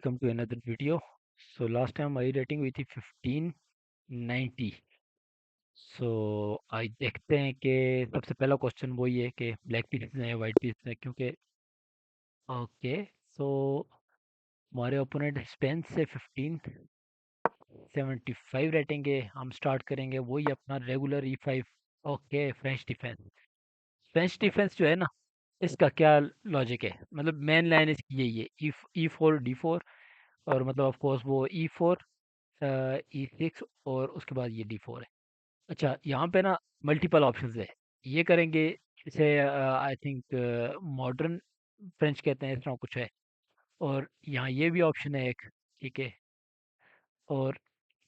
welcome to another video. So last time my rating हुई थी 1590. So आज देखते हैं कि सबसे पहला क्वेश्चन वही है कि ब्लैक पीसेस हैं वाइट पीसेस हैं क्योंकि ओके सो हमारे ओपोनेंट स्पेन से 1575 रेटिंग है। हम स्टार्ट करेंगे वही अपना regular E5। Okay French defence. French defence जो है ना, इसका क्या लॉजिक है, मतलब मेन लाइन इसकी यही है E4 D4 और मतलब ऑफ कोर्स वो E4 E6 और उसके बाद ये D4 है। अच्छा यहाँ पे ना मल्टीपल ऑप्शंस है। ये करेंगे इसे आई थिंक मॉडर्न फ्रेंच कहते हैं, इस तरह कुछ है। और यहाँ ये भी ऑप्शन है एक, ठीक है। और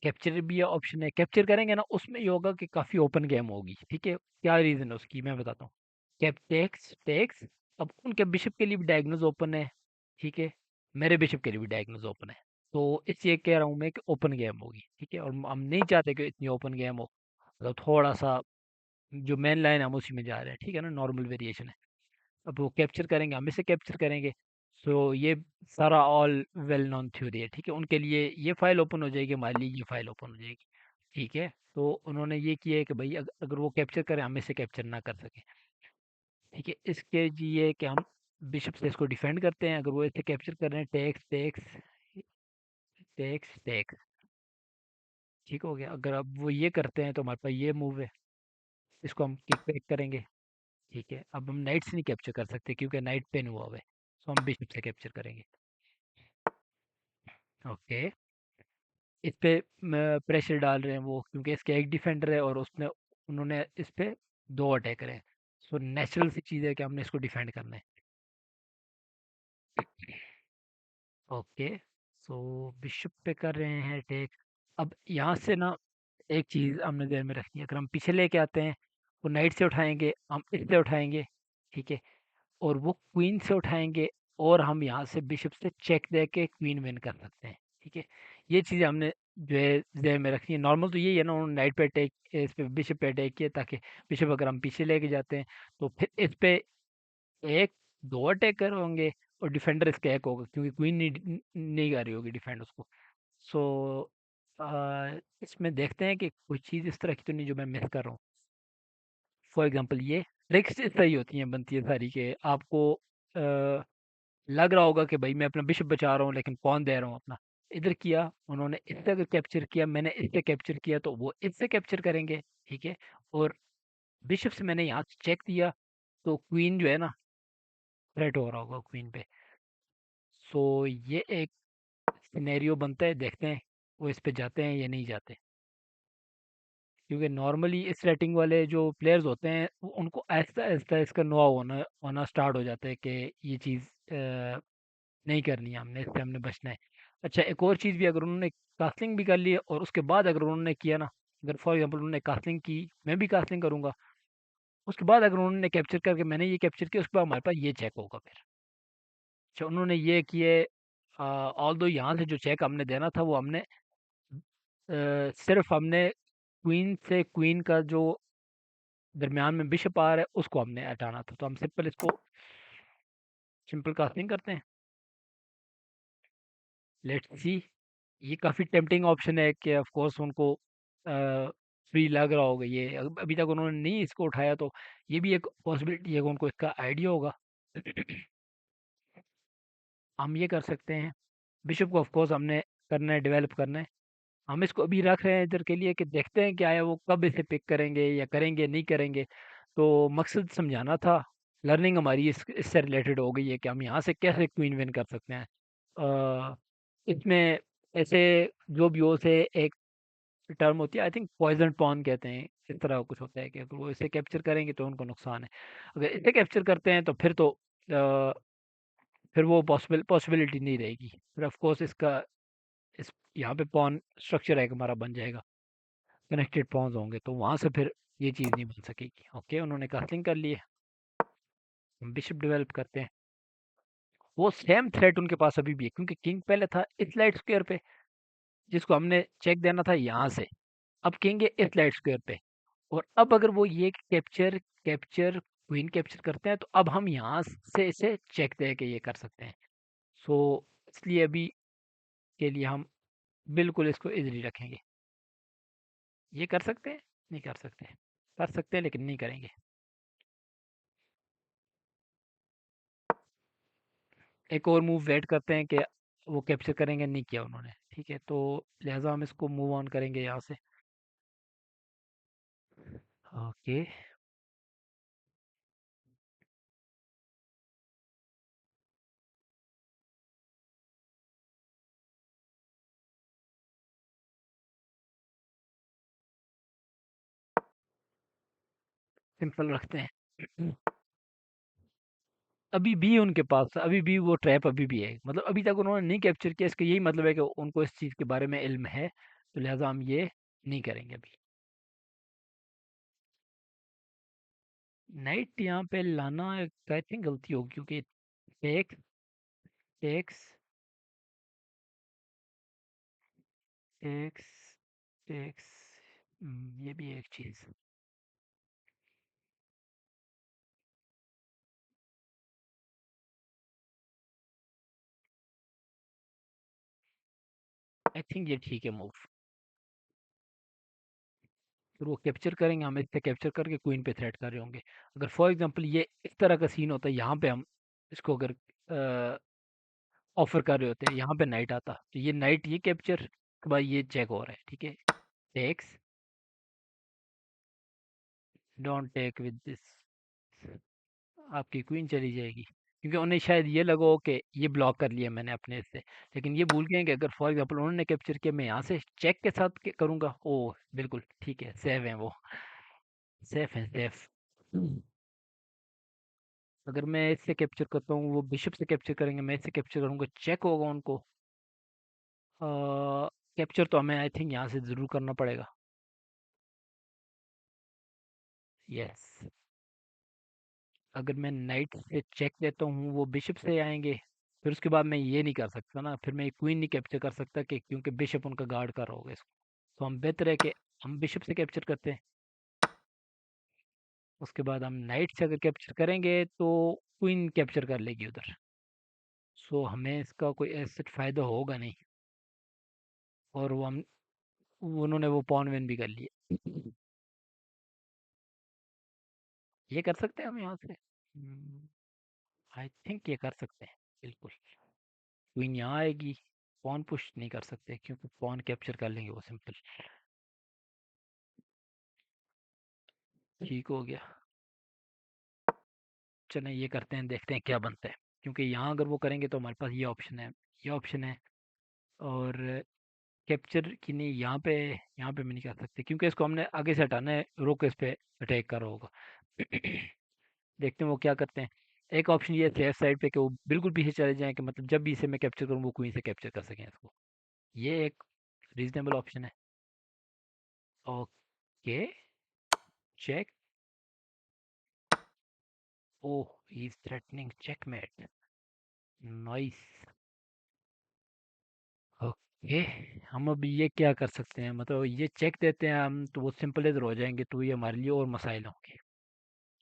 कैप्चर भी ऑप्शन है, कैप्चर करेंगे ना उसमें ये होगा कि काफ़ी ओपन गेम होगी, ठीक है। क्या रीज़न है उसकी मैं बताता हूँ। कैप टेक्स टेक्स, अब उनके बिशप के लिए भी डायगोनल्स ओपन है, ठीक है। मेरे बिशप के लिए भी डायगोनल्स ओपन है। तो इसलिए कह रहा हूँ मैं कि ओपन गेम होगी, ठीक है। और हम नहीं चाहते कि इतनी ओपन गेम हो, मतलब थोड़ा सा जो मेन लाइन है हम उसी में जा रहे हैं, ठीक है ना, नॉर्मल वेरिएशन है। अब वो कैप्चर करेंगे, हम इसे कैप्चर करेंगे। सो ये सारा ऑल वेल नोन थ्योरी है, ठीक है। उनके लिए ये फाइल ओपन हो जाएगी, हमारे लिए ये फाइल ओपन हो जाएगी, ठीक है। तो उन्होंने ये किया है कि भाई अगर वो कैप्चर करें हम इसे कैप्चर ना कर सकें, ठीक है। इसके जी ये है कि हम बिशप से इसको डिफेंड करते हैं। अगर वो इसे कैप्चर कर रहे हैं, टेक्स टेक्स टेक्स टेक्स, ठीक हो गया। अगर अब वो ये करते हैं तो हमारे पास ये मूव है, इसको हम किक बैक करेंगे, ठीक है। अब हम नाइट से नहीं कैप्चर कर सकते क्योंकि नाइट पेन हुआ हुआ है, तो हम बिशप से कैप्चर करेंगे। ओके, इस पे प्रेशर डाल रहे हैं वो क्योंकि इसके एक डिफेंडर है और उसने उन्होंने इस पे दो अटैकर हैं। सो नेचुरल सी चीज़ है कि हमने इसको डिफेंड करना है। ओके, सो बिशप पे कर रहे हैं अटैक। अब यहाँ से ना एक चीज़ हमने ध्यान में रखनी है, अगर हम पीछे लेके आते हैं वो नाइट से उठाएंगे, हम इससे उठाएंगे, ठीक है। और वो क्वीन से उठाएंगे और हम यहाँ से बिशप से चेक दे के क्वीन विन कर सकते हैं, ठीक है। ये चीज़ें हमने जो है ध्यान में रखनी है। नॉर्मल तो यही है ना, उन्होंने नाइट पे अटैक, इस पे बिशप पे अटैक किया ताकि बिशप अगर हम पीछे लेके जाते हैं तो फिर इस पे एक दो अटैकर होंगे और डिफेंडर इसका एक होगा क्योंकि क्वीन नहीं नहीं कर रही होगी डिफेंड उसको। सो इसमें देखते हैं कि कोई चीज़ इस तरह की तो नहीं जो मैं मिस कर रहा हूँ। फॉर एग्जांपल ये ट्रिक्स इस तरह ही होती हैं, बनती है सारी के आपको लग रहा होगा कि भाई मैं अपना बिशप बचा रहा हूँ लेकिन कौन दे रहा हूँ अपना। इधर किया उन्होंने, इससे अगर कैप्चर किया, मैंने इससे कैप्चर किया तो वो इससे कैप्चर करेंगे, ठीक है। और बिशप से मैंने यहाँ चेक दिया तो क्वीन जो है ना थ्रेट हो रहा होगा क्वीन पे। सो ये एक सिनेरियो बनता है, देखते हैं वो इस पे जाते हैं या नहीं जाते। क्योंकि नॉर्मली इस रेटिंग वाले जो प्लेयर्स होते हैं उनको आहिस्ता आहिस्ता इसका नुआ होना होना स्टार्ट हो जाता है कि ये चीज़ नहीं करनी है हमने, इससे हमने बचना है। अच्छा एक और चीज़ भी, अगर उन्होंने कास्लिंग भी कर ली है और उसके बाद अगर उन्होंने किया ना, अगर फॉर एग्जांपल उन्होंने कास्लिंग की, मैं भी कास्लिंग करूंगा, उसके बाद अगर उन्होंने कैप्चर करके मैंने ये कैप्चर किया, उसके बाद हमारे पास ये चेक होगा फिर। अच्छा उन्होंने ये किए, ऑल दो यहाँ से जो चेक हमने देना था वो हमने सिर्फ हमने क्वीन से क्वीन का जो दरमियान में बिशप आ रहा है उसको हमने हटाना था, तो हम सिंपल इसको सिंपल कास्टिंग करते हैं। लेट्स सी, ये काफ़ी टेम्पटिंग ऑप्शन है कि ऑफ कोर्स उनको फ्री लग रहा होगा ये, अभी तक उन्होंने नहीं इसको उठाया, तो ये भी एक पॉसिबिलिटी है कि उनको इसका आइडिया होगा। हम ये कर सकते हैं, बिशप को ऑफ कोर्स हमने करना है, डेवलप करना है। हम इसको अभी रख रहे हैं इधर के लिए कि देखते हैं क्या है, वो कब इसे पिक करेंगे या करेंगे नहीं करेंगे। तो मकसद समझाना था, लर्निंग हमारी इससे रिलेटेड हो गई है कि हम यहाँ से कैसे क्वीन विन कर सकते हैं। इसमें ऐसे जो भी हो से एक टर्म होती है, आई थिंक पॉइजन पॉन कहते हैं, इस तरह कुछ होता है कि अगर वो इसे कैप्चर करेंगे तो उनको नुकसान है। अगर इसे कैप्चर करते हैं तो फिर तो फिर वो पॉसिबिलिटी नहीं रहेगी। फिर ऑफ कोर्स इसका इस यहाँ पे पॉन स्ट्रक्चर है हमारा बन जाएगा, कनेक्टेड पॉन्स होंगे, तो वहाँ से फिर ये चीज़ नहीं बन सकेगी। ओके उन्होंने कास्टिंग कर ली है, हम बिशप डेवलप करते हैं। वो सेम थ्रेट उनके पास अभी भी है क्योंकि किंग पहले था इस लाइट स्क्वायर पे, जिसको हमने चेक देना था यहाँ से। अब किंग है इस लाइट स्क्वायर पे, और अब अगर वो ये कैप्चर कैप्चर क्वीन कैप्चर करते हैं तो अब हम यहाँ से इसे चेक दे के ये कर सकते हैं। सो इसलिए अभी के लिए हम बिल्कुल इसको इजीली रखेंगे। ये कर सकते हैं? नहीं कर सकते। कर सकते हैं लेकिन नहीं करेंगे। एक और मूव वेट करते हैं कि वो कैप्चर करेंगे, नहीं किया उन्होंने, ठीक है, तो लिहाजा हम इसको मूव ऑन करेंगे यहाँ से। ओके। सिंपल रखते हैं। अभी भी उनके पास, अभी भी वो ट्रैप अभी भी है, मतलब अभी तक उन्होंने नहीं कैप्चर किया, इसका यही मतलब है कि उनको इस चीज़ के बारे में इल्म है, तो लिहाजा हम ये नहीं करेंगे अभी। नाइट यहाँ पे लाना आई थिंक गलती होगी, क्योंकि टेक्स टेक्स टेक्स टेक्स ये भी है एक चीज़। आई थिंक ये ठीक है मूव। फिर वो कैप्चर करेंगे, हम इससे कैप्चर करके क्वीन पे थ्रेट कर रहे होंगे। अगर फॉर एग्जांपल ये इस तरह का सीन होता है, यहाँ पे हम इसको अगर ऑफर कर रहे होते हैं, यहाँ पे नाइट आता, तो ये नाइट ये कैप्चर, तो भाई ये चेक हो रहा है, ठीक है। Takes, don't take with this, आपकी क्वीन चली जाएगी, क्योंकि उन्हें शायद ये लगा हो कि ये ब्लॉक कर लिया मैंने अपने से, लेकिन ये भूल गए हैं कि अगर फॉर एग्जांपल उन्होंने कैप्चर किया, मैं यहाँ से चेक के साथ करूंगा, ओ बिल्कुल ठीक है, सेफ है वो, सेफ है सेफ। अगर मैं इससे कैप्चर करता हूँ, वो बिशप से कैप्चर करेंगे, मैं इससे कैप्चर करूंगा, चेक होगा उनको। कैप्चर तो हमें आई थिंक यहाँ से ज़रूर करना पड़ेगा। यस। अगर मैं नाइट से चेक देता हूँ, वो बिशप से आएंगे, फिर उसके बाद मैं ये नहीं कर सकता ना, फिर मैं क्वीन नहीं कैप्चर कर सकता, कि क्योंकि बिशप उनका गार्ड कर रहा होगा इसको। तो हम बेहतर है कि हम बिशप से कैप्चर करते हैं, उसके बाद हम नाइट से अगर कैप्चर करेंगे तो क्वीन कैप्चर कर लेगी उधर, सो हमें इसका कोई ऐसा फ़ायदा होगा नहीं। और वो हम, उन्होंने वो पॉन विन भी कर लिया। ये कर सकते हैं हम यहाँ से। आई थिंक ये कर सकते हैं बिल्कुल। क्वीन यहाँ आएगी, पॉन पुश नहीं कर सकते, क्योंकि पॉन कैप्चर कर लेंगे वो सिंपल। ठीक हो गया। चलें ये करते हैं, देखते हैं क्या बनता है, क्योंकि यहाँ अगर वो करेंगे तो हमारे पास ये ऑप्शन है, ये ऑप्शन है। और कैप्चर की नहीं, यहाँ पे मैं नहीं कर सकते, क्योंकि इसको हमने आगे से हटाना है, रोक इस पे अटैक कर रहा होगा। देखते हैं वो क्या करते हैं। एक ऑप्शन ये है लेफ्ट साइड पे, कि वो बिल्कुल पीछे चले जाएं, कि मतलब जब भी इसे मैं कैप्चर करूँ, वो क्वीन से कैप्चर कर सकें इसको। ये एक रीजनेबल ऑप्शन है। Okay. Check. Oh, he is threatening checkmate. Nice. Okay. हम अब ये क्या कर सकते हैं, मतलब ये चेक देते हैं हम, तो वो सिंपल इधर हो जाएंगे, तो ये हमारे लिए और मसाइल होंगे।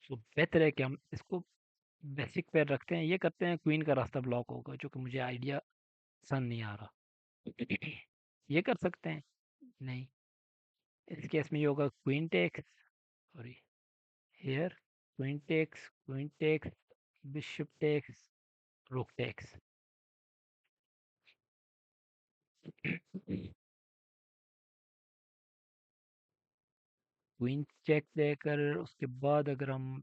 तो बेहतर है कि हम इसको बेसिक पे रखते हैं, ये करते हैं, क्वीन का रास्ता ब्लॉक होगा, जो कि मुझे आइडिया पसंद नहीं आ रहा। ये कर सकते हैं। नहीं, इस केस में ये होगा queen takes, sorry, here, queen takes, bishop takes, rook takes. Queen check देकर उसके बाद अगर हम,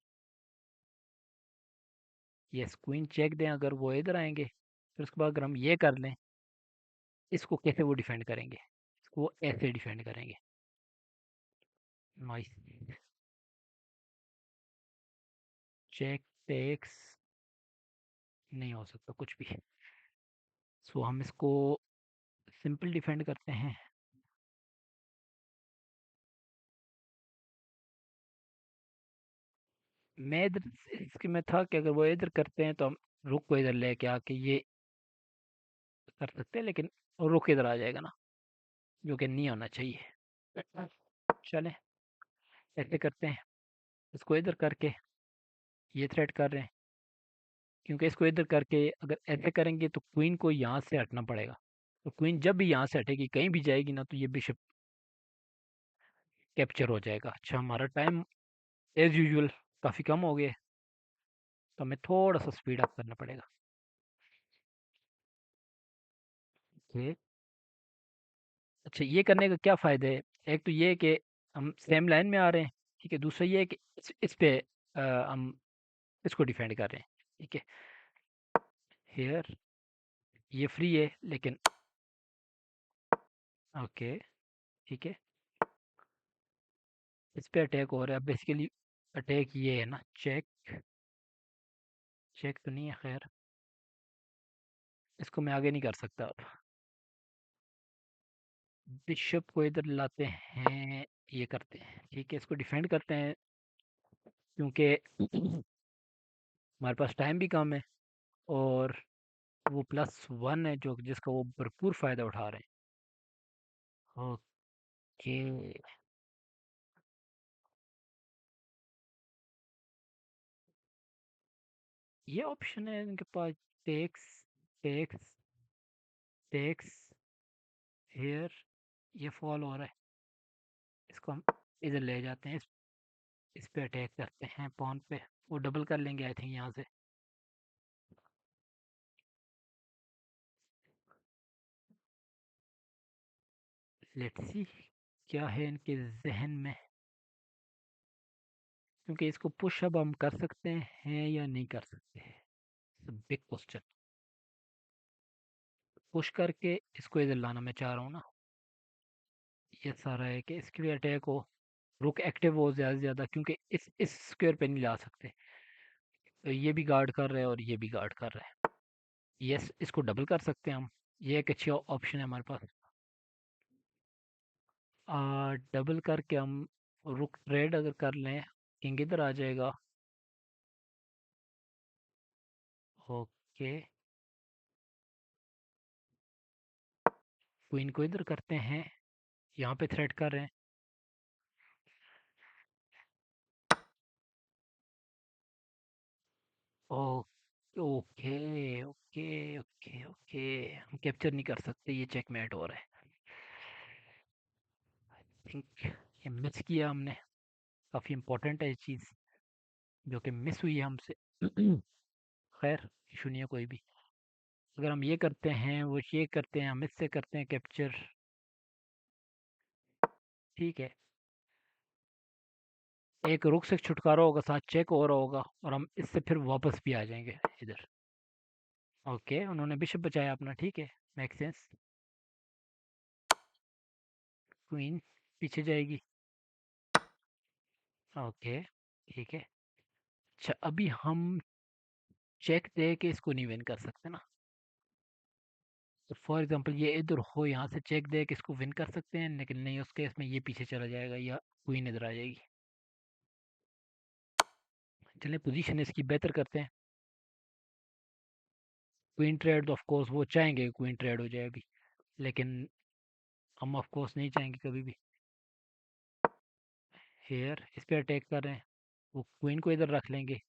यस, क्वीन चेक दें, अगर वो इधर आएंगे, फिर उसके बाद अगर हम ये कर लें, इसको कैसे वो डिफेंड करेंगे, इसको वो ऐसे डिफेंड करेंगे। नाइस। चेक टेक्स नहीं हो सकता कुछ भी, सो हम इसको सिंपल डिफेंड करते हैं। मैं इधर, इसके में था कि अगर वो इधर करते हैं, तो हम रुक को इधर लेके आके ये कर सकते हैं, लेकिन रुक इधर आ जाएगा ना, जो कि नहीं होना चाहिए। चलें, ऐसे करते हैं, इसको इधर करके ये थ्रेड कर रहे हैं, क्योंकि इसको इधर करके अगर ऐसे करेंगे तो क्वीन को यहाँ से हटना पड़ेगा, तो क्वीन जब भी यहाँ से हटेगी कहीं भी जाएगी ना, तो ये बिशप कैप्चर हो जाएगा। अच्छा, हमारा टाइम एज यूजुअल काफ़ी कम हो गया है, तो हमें थोड़ा सा स्पीड अप करना पड़ेगा। ओके। अच्छा, ये करने का क्या फ़ायदा है? एक तो ये है कि हम सेम लाइन में आ रहे हैं, ठीक है। दूसरा ये है कि इस पे हम इसको डिफेंड कर रहे हैं, ठीक है। हेयर ये फ्री है लेकिन, ओके, ठीक है। इस पे अटैक हो रहा है बेसिकली। अटैक ये है ना, चेक। चेक तो नहीं है, खैर इसको मैं आगे नहीं कर सकता अब। बिशप को इधर लाते हैं, ये करते हैं, ठीक है, इसको डिफेंड करते हैं क्योंकि हमारे पास टाइम भी कम है, और वो +1 है जो जिसका वो भरपूर फ़ायदा उठा रहे हैं। ओके। ये ऑप्शन है इनके पास, टेक्स, टेक्स, टेक्स, हेयर, ये फॉल हो रहा है। इसको हम इधर ले जाते हैं, इस पे अटैक करते हैं पॉन पे। वो डबल कर लेंगे आई थिंक यहाँ से। लेट्स सी क्या है इनके जहन में, क्योंकि इसको पुश अब हम कर सकते हैं या नहीं कर सकते हैं, बिग क्वेश्चन। पुश करके इसको इधर लाना मैं चाह रहा हूँ ना। ये सारा है कि इसके भी अटैक हो, रुक एक्टिव हो ज़्यादा से ज़्यादा, क्योंकि इस स्क्वायर पे नहीं ला सकते। तो ये भी गार्ड कर रहे हैं और ये भी गार्ड कर रहे हैं। यस, इसको डबल कर सकते हैं हम। ये एक अच्छी ऑप्शन है हमारे पास। डबल करके हम रुक ट्रेड अगर कर लें, किंग इधर आ जाएगा। ओके, क्वीन को इधर करते हैं, यहाँ पे थ्रेड कर रहे हैं। ओ, ओके, ओके, ओके, ओके। हम कैप्चर नहीं कर सकते, ये चेकमेट हो रहा है। थिंक ये मिस किया हमने। काफ़ी इम्पोर्टेंट है ये चीज़, जो कि मिस हुई है हमसे। खैर, इशू नहीं है कोई भी। अगर हम ये करते हैं, वो ये करते हैं, हम इससे करते हैं कैप्चर, ठीक है। एक रुक से छुटकारा होगा, साथ चेक हो रहा होगा, और हम इससे फिर वापस भी आ जाएंगे इधर। ओके, उन्होंने बिशप बचाया अपना, ठीक है, मेक सेंस। क्वीन पीछे जाएगी। ओके, ठीक है। अच्छा, अभी हम चेक दे के इसको नहीं विन कर सकते ना। तो फॉर एग्जांपल ये इधर हो, यहाँ से चेक दे के इसको विन कर सकते हैं, लेकिन नहीं, उस केस में ये पीछे चला जाएगा या क्वीन इधर आ जाएगी। चलिए पोजीशन इसकी बेहतर करते हैं। क्वीन ट्रेड तो ऑफ कोर्स वो चाहेंगे क्वीन ट्रेड हो जाए अभी, लेकिन हम ऑफ कोर्स नहीं चाहेंगे कभी भी। हेयर इस पे अटैक कर रहे हैं, वो क्वीन को इधर रख लेंगे।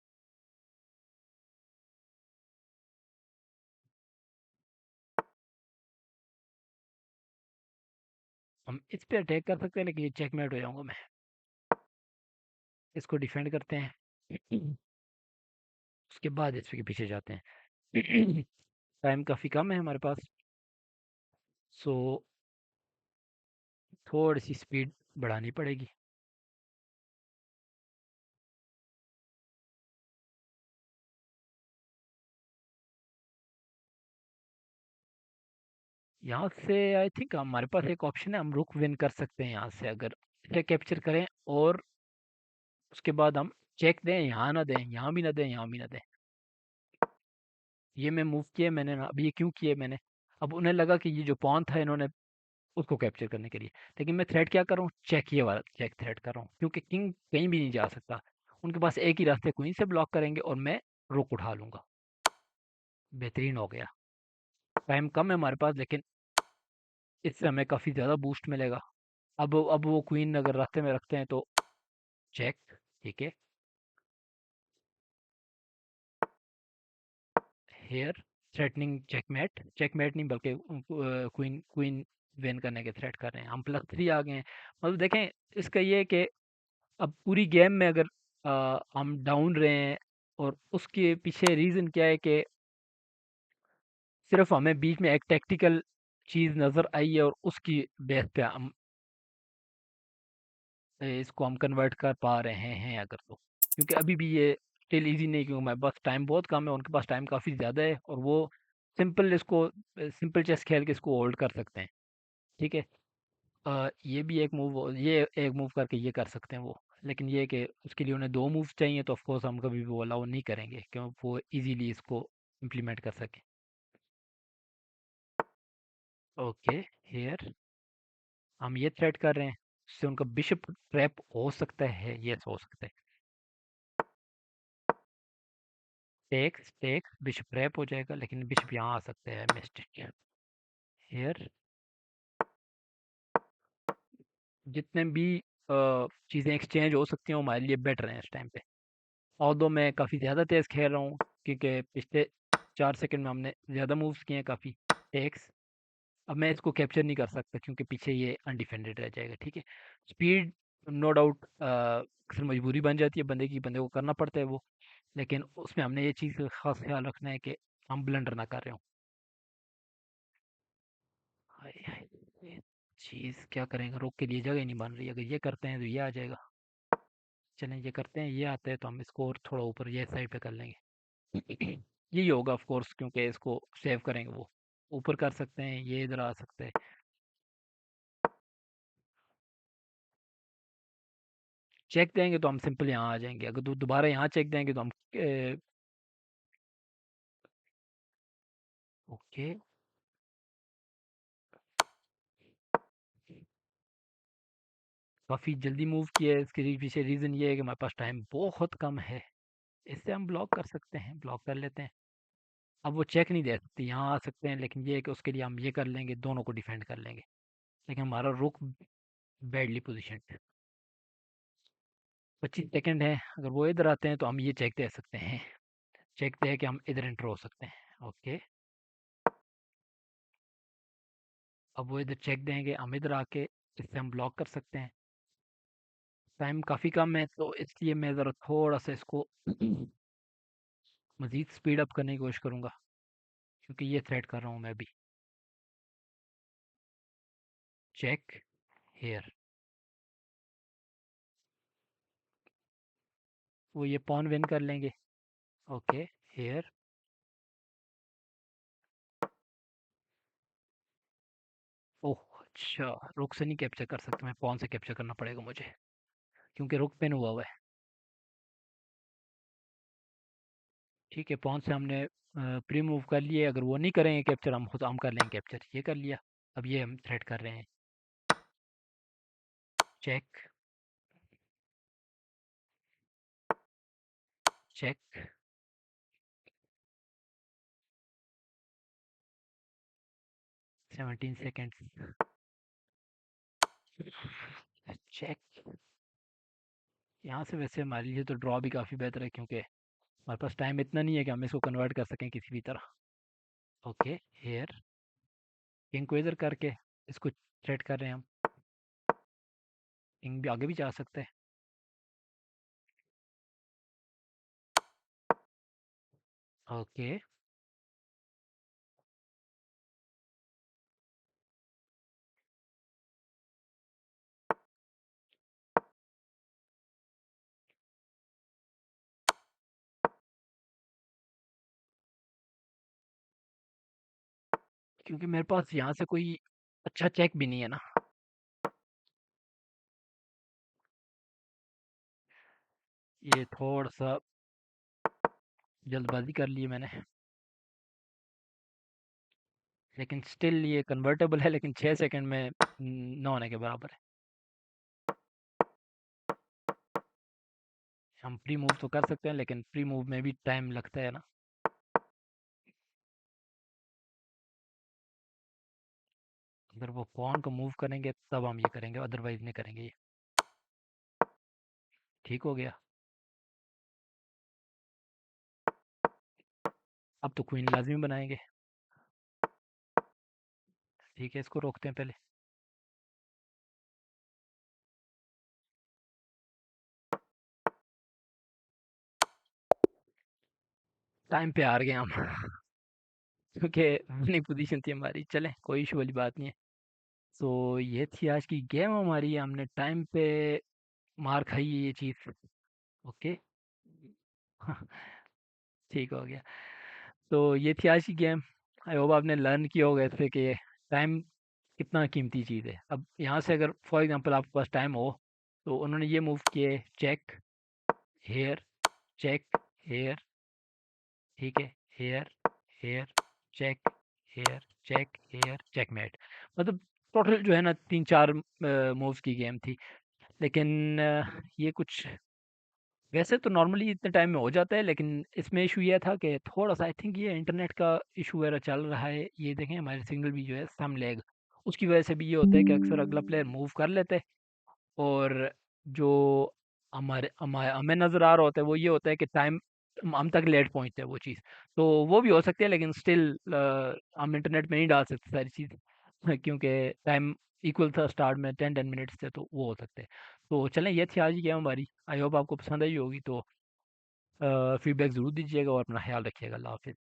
हम इस पे अटैक कर सकते हैं, लेकिन ये चेकमेट हो जाऊंगा मैं। इसको डिफेंड करते हैं। उसके बाद इसके पीछे जाते हैं। टाइम काफ़ी कम है हमारे पास, सो थोड़ी सी स्पीड बढ़ानी पड़ेगी। यहाँ से आई थिंक हमारे पास एक ऑप्शन है, हम रुक विन कर सकते हैं यहाँ से, अगर इसे कैप्चर करें और उसके बाद हम चेक दें, यहाँ ना दें, यहाँ भी ना दें, यहाँ भी ना दें। ये मैं मूव किए मैंने ना, अब ये क्यों किए मैंने, अब उन्हें लगा कि ये जो पॉन था इन्होंने उसको कैप्चर करने के लिए, लेकिन मैं थ्रेड क्या कर रहा हूँ, चेक, ये वाला चेक थ्रेड कर रहा हूँ, क्योंकि किंग कहीं भी नहीं जा सकता। उनके पास एक ही रास्ते, क्वीन से ब्लॉक करेंगे और मैं रुक उठा लूंगा। बेहतरीन हो गया। टाइम कम है हमारे पास, लेकिन इससे हमें काफ़ी ज़्यादा बूस्ट मिलेगा। अब वो क्वीन अगर रास्ते में रखते हैं तो चेक, ठीक है। हेयर थ्रेटनिंग चेकमेट, चेकमेट नहीं बल्कि क्वीन क्वीन विन करने के थ्रेट कर रहे हैं, हम +3 आ गए हैं। मतलब देखें, इसका ये है कि अब पूरी गेम में अगर हम डाउन रहे हैं, और उसके पीछे रीज़न क्या है कि सिर्फ हमें बीच में एक टैक्टिकल चीज़ नज़र आई है, और उसकी बेस पे हम इसको हम कन्वर्ट कर पा रहे हैं अगर तो। क्योंकि अभी भी ये स्टिल इजी नहीं, क्योंकि हमारे पास टाइम बहुत कम है, उनके पास टाइम काफ़ी ज़्यादा है, और वो सिंपल चेस खेल के इसको होल्ड कर सकते हैं। ठीक है। ये भी एक मूव, ये एक मूव करके ये कर सकते हैं वो। लेकिन ये है कि उसके लिए उन्हें 2 मूव्स चाहिए, तो ऑफ कोर्स हम कभी भी वो अलाउ नहीं करेंगे, क्यों वो इजीली इसको इम्प्लीमेंट कर सकें। ओके, हियर हम ये थ्रेट कर रहे हैं, इससे उनका बिशप ट्रैप हो सकता है, यस हो सकता है। टेक्स टेक्स बिशप ट्रैप हो जाएगा, लेकिन बिशप यहाँ आ सकता है, मिस्टेक हियर। जितने भी चीज़ें एक्सचेंज हो सकती हैं वो हमारे लिए बेटर हैं इस टाइम पे। और दो मैं काफ़ी ज़्यादा तेज़ खेल रहा हूँ, क्योंकि पिछले 4 सेकंड में हमने ज़्यादा मूव्स किए हैं काफ़ी। टेक्स, अब मैं इसको कैप्चर नहीं कर सकता, क्योंकि पीछे ये अनडिफेंडेड रह जाएगा। ठीक है। स्पीड, नो डाउट, अक्सर मजबूरी बन जाती है बंदे की, बंदे को करना पड़ता है वो। लेकिन उसमें हमने ये चीज़ का खास ख्याल रखना है कि हम ब्लंडर ना कर रहे हो। हाय हाय, ये चीज़ क्या करेंगे, रोक के लिए जगह ही नहीं बन रही। अगर ये करते हैं तो ये आ जाएगा। चलें, ये करते हैं, ये आता है तो हम इसको और थोड़ा ऊपर ये साइड पे कर लेंगे। यही होगा ऑफ कोर्स, क्योंकि इसको सेव करेंगे वो। ऊपर कर सकते हैं, ये इधर आ सकते हैं। चेक देंगे तो हम सिंपल यहाँ आ जाएंगे, अगर दोबारा यहाँ चेक देंगे तो हम ओके। काफ़ी जल्दी मूव किया है, इसके पीछे रीज़न ये है कि हमारे पास टाइम बहुत कम है। इससे हम ब्लॉक कर सकते हैं, ब्लॉक कर लेते हैं। अब वो चेक नहीं दे सकते, यहाँ आ सकते हैं, लेकिन ये है कि उसके लिए हम ये कर लेंगे, दोनों को डिफेंड कर लेंगे। लेकिन हमारा रुक बैडली पोजिशन, 25 सेकंड है, अगर वो इधर आते हैं तो हम ये चेक दे सकते हैं। चेक दे के हम इधर एंटर हो सकते हैं। ओके। अब वो इधर चेक देंगे, हम इधर आके इससे हम ब्लॉक कर सकते हैं। टाइम काफ़ी कम है, तो इसलिए मैं ज़रा थोड़ा सा इसको मज़ीद स्पीड अप करने की कोशिश करूँगा, क्योंकि ये थ्रेट कर रहा हूँ मैं भी। चेक हेयर, वो ये पॉन विन कर लेंगे। Okay, hair. ओह अच्छा, रुक से नहीं कैप्चर कर सकते, मैं पॉन से कैप्चर करना पड़ेगा मुझे, क्योंकि रुक पिन हुआ हुआ है। ठीक है, पॉन से हमने प्री मूव कर लिए, अगर वो नहीं करेंगे कैप्चर, हम खुद हम कर लेंगे कैप्चर, ये कर लिया। अब ये हम थ्रेट कर रहे हैं। Check check, 17 seconds. चेक, यहाँ से वैसे हमारे लिए तो ड्रॉ भी काफ़ी बेहतर है, क्योंकि हमारे पास टाइम इतना नहीं है कि हम इसको कन्वर्ट कर सकें किसी भी तरह। Okay, hair. किंग को इधर करके इसको थ्रेट कर रहे हैं हम। किंग भी आगे भी जा सकते हैं। ओके, क्योंकि मेरे पास यहाँ से कोई अच्छा चेक भी नहीं है ना। ये थोड़ा सा जल्दबाजी कर ली मैंने, लेकिन स्टिल ये कन्वर्टेबल है, लेकिन 6 सेकंड में न होने के बराबर है। हम प्री मूव तो कर सकते हैं, लेकिन प्री मूव में भी टाइम लगता है ना। अगर वो पॉन को मूव करेंगे तब हम ये करेंगे, अदरवाइज नहीं करेंगे ये। ठीक हो गया। अब तो क्वीन लाज़मी बनाएँगे। ठीक है, इसको रोकते हैं पहले। टाइम पे हार गए हम क्योंकि विनिंग पोज़ीशन थी हमारी। चलें, कोई इश्यू वाली बात नहीं है। सो ये थी आज की गेम हमारी, हमने टाइम पे मार खाई है ये चीज़। ओके। ठीक हो गया। तो ये थी आज की गेम। आई होप आपने लर्न किया होगा इससे कि टाइम कितना कीमती चीज़ है। अब यहाँ से अगर फॉर एग्जांपल आपके पास टाइम हो, तो उन्होंने ये मूव किए, चेक, हेयर, चेक, हेयर, ठीक है, here, here, check, here, check, here, checkmate. मतलब टोटल जो है ना 3-4 मूव्स की गेम थी। लेकिन ये कुछ वैसे तो नॉर्मली इतने टाइम में हो जाता है, लेकिन इसमें इशू ये था कि थोड़ा-सा आई थिंक ये इंटरनेट का इशू वगैरह चल रहा है। ये देखें हमारे सिग्नल भी जो है सम लैग, उसकी वजह से भी ये होता है कि अक्सर अगला प्लेयर मूव कर लेता है, और जो हमें नज़र आ रहा होता है वो ये होता है कि टाइम हम तक लेट पहुँचता है वो चीज़। तो वो भी हो सकती है, लेकिन स्टिल हम इंटरनेट में नहीं डाल सकते सारी चीज़ क्योंकि टाइम इक्वल था स्टार्ट में 10-10 मिनट्स थे, तो वो हो सकते हैं। तो चलें, ये थी आज की गेम हमारी। आई होप आपको पसंद आई होगी। तो फीडबैक ज़रूर दीजिएगा और अपना ख्याल रखिएगा। अल्लाह हाफ़िज़।